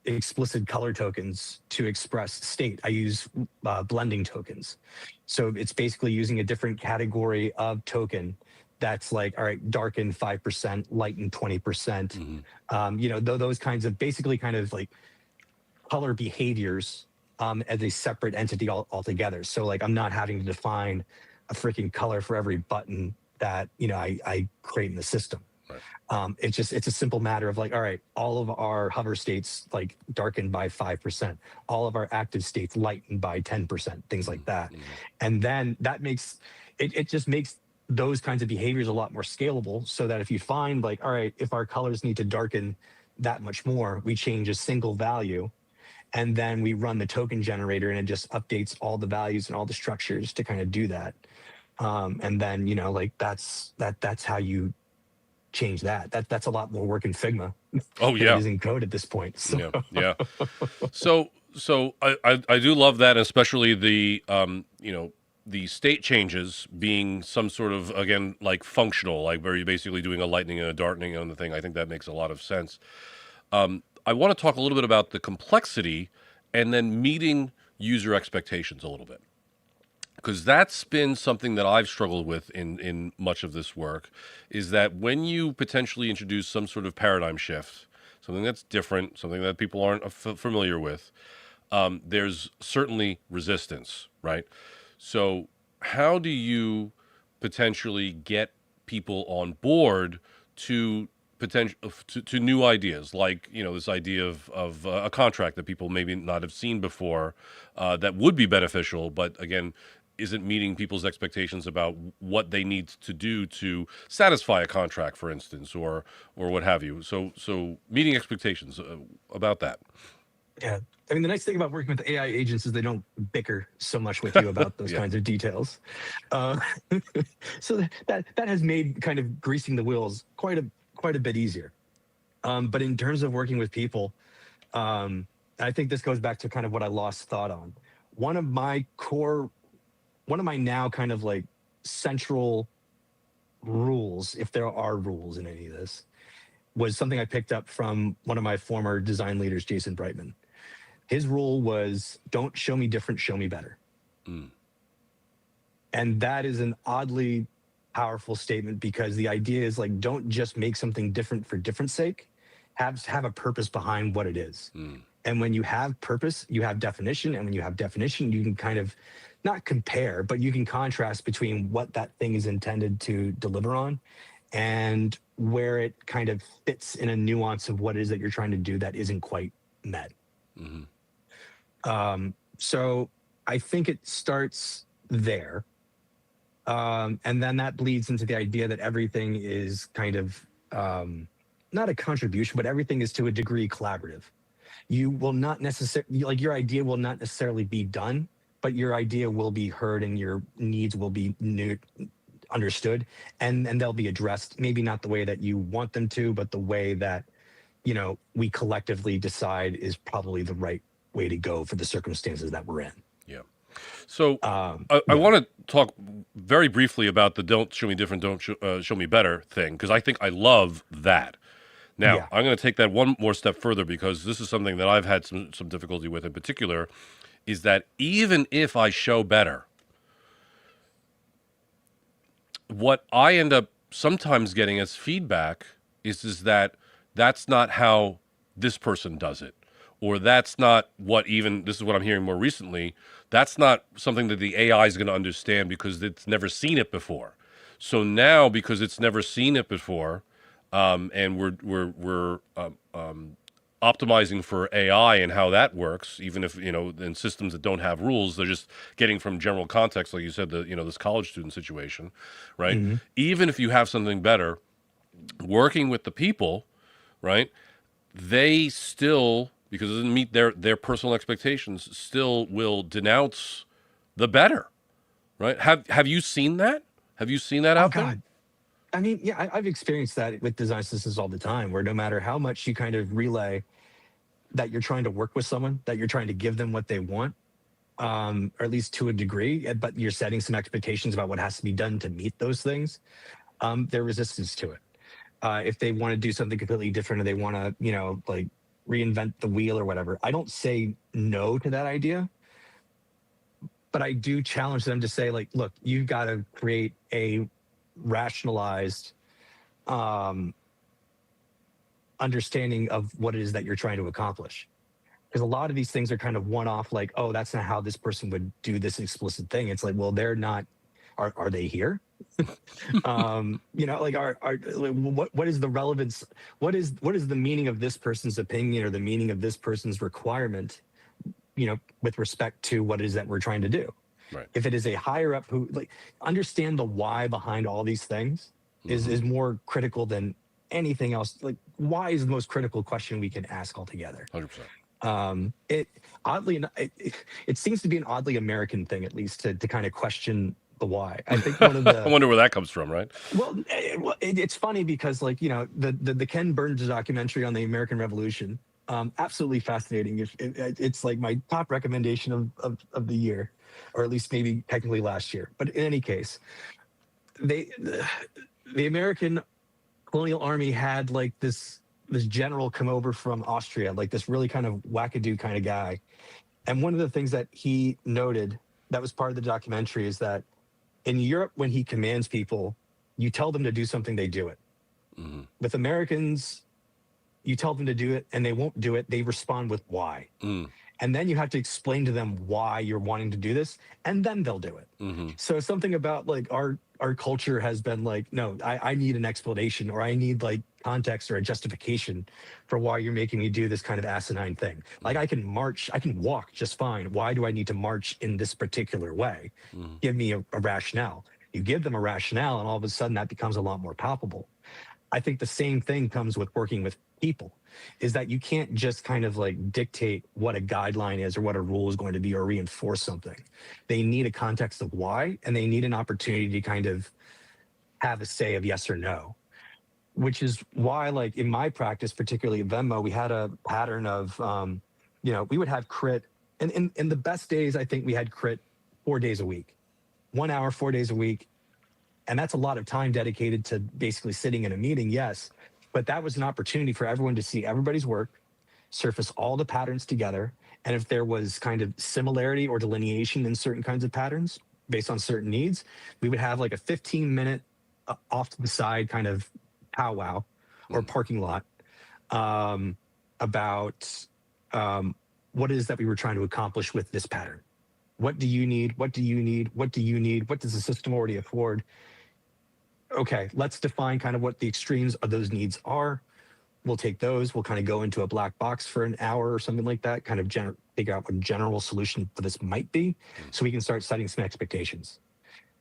explicit color tokens to express state. I use blending tokens. So it's basically using a different category of token that's like, all right, darken 5%, lighten 20%. You know, those kinds of basically kind of like color behaviors as a separate entity altogether. So like I'm not having to define a freaking color for every button that, you know, I create in the system. Right. It's a simple matter of like, all right, all of our hover states like darkened by 5%, all of our active states lightened by 10%, things like that. And then that makes it just makes those kinds of behaviors a lot more scalable, so that if you find like, all right, if our colors need to darken that much more, we change a single value, and then we run the token generator and it just updates all the values and all the structures to kind of do that. And then, you know, like that's how you change that. That's a lot more work in Figma Oh than it yeah. is in code at this point. So. Yeah. So I do love that, especially the you know, the state changes being some sort of, again, like functional, like where you're basically doing a lightening and a darkening on the thing. I think that makes a lot of sense. I want to talk a little bit about the complexity and then meeting user expectations a little bit, because that's been something that I've struggled with in much of this work, is that when you potentially introduce some sort of paradigm shift, something that's different, something that people aren't familiar with, there's certainly resistance, right? So how do you potentially get people on board to to new ideas, like, you know, this idea of a contract that people maybe not have seen before, that would be beneficial, but again, isn't meeting people's expectations about what they need to do to satisfy a contract, for instance, or what have you. So meeting expectations about that. Yeah. I mean, the nice thing about working with AI agents is they don't bicker so much with you about those Yeah. kinds of details. Uh, so that has made kind of greasing the wheels quite a bit easier. But in terms of working with people, I think this goes back to kind of what I lost thought on. One of my now kind of like central rules, if there are rules in any of this, was something I picked up from one of my former design leaders, Jason Brightman. His rule was, don't show me different, show me better. And that is an oddly powerful statement, because the idea is like, don't just make something different for different sake, have a purpose behind what it is. And when you have purpose, you have definition. And when you have definition, you can kind of not compare, but you can contrast between what that thing is intended to deliver on and where it kind of fits in a nuance of what it is that you're trying to do that isn't quite met. So I think it starts there. And then that bleeds into the idea that everything is kind of not a contribution, but everything is to a degree collaborative. You will not necessarily, like, your idea will not necessarily be done, but your idea will be heard and your needs will be understood, and they'll be addressed, maybe not the way that you want them to, but the way that, you know, we collectively decide is probably the right way to go for the circumstances that we're in. Yeah. So I want to talk very briefly about the don't show me different, don't show me better thing, because I think I love that. Now, I'm going to take that one more step further, because this is something that I've had some difficulty with in particular, is that even if I show better, what I end up sometimes getting as feedback is that that's not how this person does it. Or that's not what, even, this is what I'm hearing more recently, that's not something that the AI is going to understand because it's never seen it before. So now, because it's never seen it before, and we're optimizing for AI and how that works, even if, you know, in systems that don't have rules, they're just getting from general context, like you said, the, you know, this college student situation, right? Even if you have something better, working with the people, right, they still, because it doesn't meet their personal expectations, still will denounce the better, right? Have you seen that? Have you seen that out there? I mean, yeah, I've experienced that with design systems all the time, where no matter how much you kind of relay that you're trying to work with someone, that you're trying to give them what they want, or at least to a degree, but you're setting some expectations about what has to be done to meet those things, their resistance to it. If they want to do something completely different, or they want to, you know, like reinvent the wheel or whatever. I don't say no to that idea, but I do challenge them to say, like, look, you've got to create a rationalized understanding of what it is that you're trying to accomplish. Because a lot of these things are kind of one-off, like, oh, that's not how this person would do this explicit thing. It's like, well, they're not. Are they here? Like, what is the relevance? What is the meaning of this person's opinion or the meaning of this person's requirement? With respect to what it is that we're trying to do. Right. If it is a higher up who understand the why behind all these things is more critical than anything else. Like, why is the most critical question we can ask altogether. 100%. It oddly enough, it seems to be an oddly American thing, at least, to kind of question the why. I think one of the I wonder where that comes from, right? Well, it's funny because, like, the Ken Burns documentary on the American Revolution, absolutely fascinating. It's like my top recommendation of the year, or at least maybe technically last year. But in any case, the American colonial army had like this general come over from Austria, like this really kind of wackadoo kind of guy. And one of the things that he noted that was part of the documentary is that in Europe, when he commands people, you tell them to do something, they do it. With Americans, you tell them to do it and they won't do it. They respond with why. And then you have to explain to them why you're wanting to do this, and then they'll do it. So something about like our culture has been like, no, I need an explanation, or I need like context or a justification for why you're making me do this kind of asinine thing. Like, I can walk just fine. Why do I need to march in this particular way? Give me a rationale. You give them a rationale, and all of a sudden that becomes a lot more palpable. I think the same thing comes with working with people, is that you can't just kind of like dictate what a guideline is or what a rule is going to be or reinforce something. They need a context of why, and they need an opportunity to kind of have a say of yes or no, which is why, like, in my practice, particularly at Venmo, we had a pattern of, we would have crit, and in the best days, I think we had crit 4 days a week, 1 hour, 4 days a week. And that's a lot of time dedicated to basically sitting in a meeting, yes. But that was an opportunity for everyone to see everybody's work, surface all the patterns together. And if there was kind of similarity or delineation in certain kinds of patterns based on certain needs, we would have like a 15-minute off to the side kind of powwow or parking lot about what it is that we were trying to accomplish with this pattern. What do you need? What do you need? What do you need? What does the system already afford? Okay, let's define kind of what the extremes of those needs are. We'll take those. We'll kind of go into a black box for an hour or something like that, kind of figure out what general solution for this might be, so we can start setting some expectations.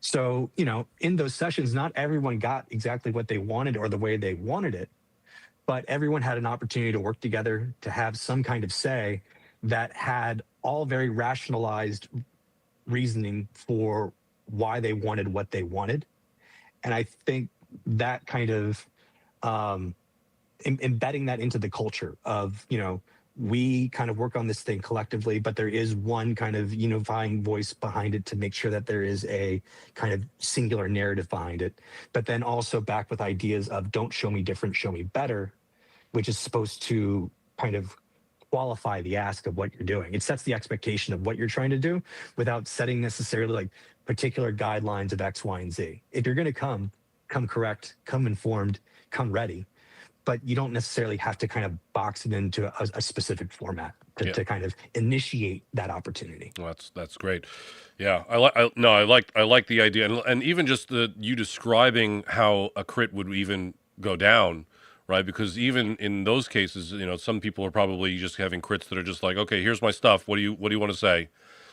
So, in those sessions, not everyone got exactly what they wanted or the way they wanted it, but everyone had an opportunity to work together, to have some kind of say that had all very rationalized reasoning for why they wanted what they wanted. And I think that kind of embedding that into the culture of, we kind of work on this thing collectively, but there is one kind of unifying voice behind it to make sure that there is a kind of singular narrative behind it. But then also back with ideas of don't show me different, show me better, which is supposed to kind of qualify the ask of what you're doing. It sets the expectation of what you're trying to do without setting necessarily like particular guidelines of X, Y, and Z. If you're going to come correct, come informed, come ready, but you don't necessarily have to kind of box it into a specific format to kind of initiate that opportunity. Well, that's great. Yeah, I like the idea, and even just you describing how a crit would even go down. Right, because even in those cases, some people are probably just having crits that are just like, okay, here's my stuff. What do you want to say?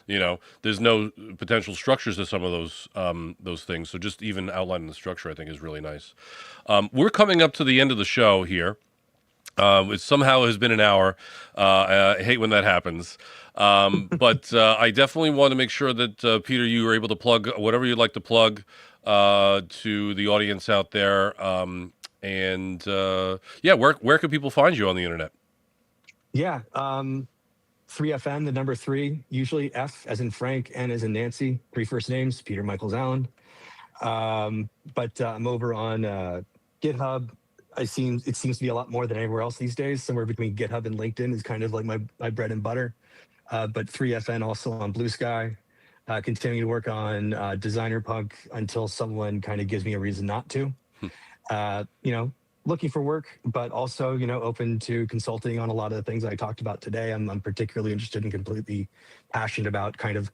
There's no potential structures to some of those things. So just even outlining the structure, I think, is really nice. We're coming up to the end of the show here. It somehow has been an hour. I hate when that happens. But I definitely want to make sure that, Peter, you were able to plug whatever you'd like to plug to the audience out there. And where can people find you on the internet? Yeah, 3FM, the number 3, usually F as in Frank, N as in Nancy, 3 first names, Peter Michaels Allen. But I'm over on GitHub. it seems to be a lot more than anywhere else these days. Somewhere between GitHub and LinkedIn is kind of like my bread and butter. But 3FN also on Blue Sky. Continuing to work on Designer Punk until someone kind of gives me a reason not to. You know, looking for work, but also, you know, open to consulting on a lot of the things I talked about today. I'm particularly interested and completely passionate about kind of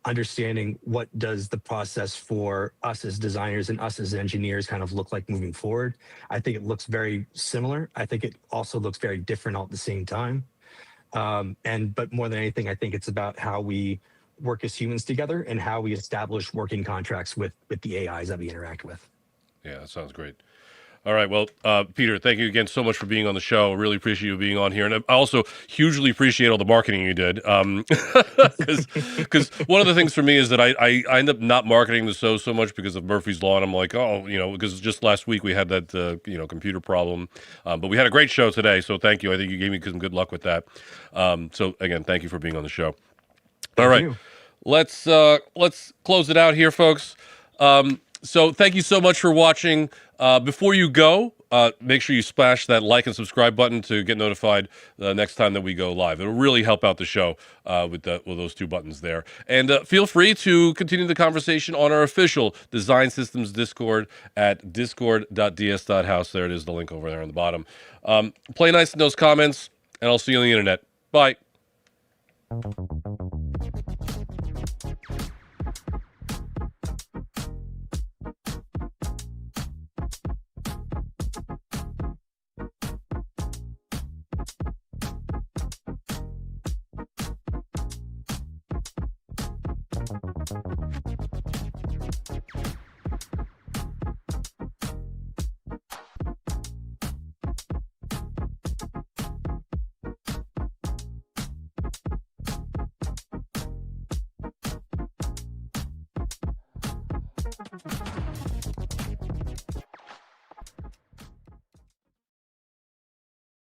understanding what does the process for us as designers and us as engineers kind of look like moving forward. I think it looks very similar. I think it also looks very different all at the same time. But more than anything, I think it's about how we work as humans together and how we establish working contracts with the AIs that we interact with. Yeah, that sounds great. All right. Well, Peter, thank you again so much for being on the show. Really appreciate you being on here. And I also hugely appreciate all the marketing you did. Because one of the things for me is that I end up not marketing the show so much because of Murphy's Law. And I'm like, oh, you know, because just last week we had that, you know, computer problem. But we had a great show today. So thank you. I think you gave me some good luck with that. So again, thank you for being on the show. All right. Let's close it out here, folks. So thank you so much for watching. Before you go, make sure you splash that like and subscribe button to get notified the next time that we go live. It'll really help out the show with those two buttons there. And feel free to continue the conversation on our official Design Systems Discord at discord.ds.house. There it is, the link over there on the bottom. Play nice in those comments, and I'll see you on the internet. Bye.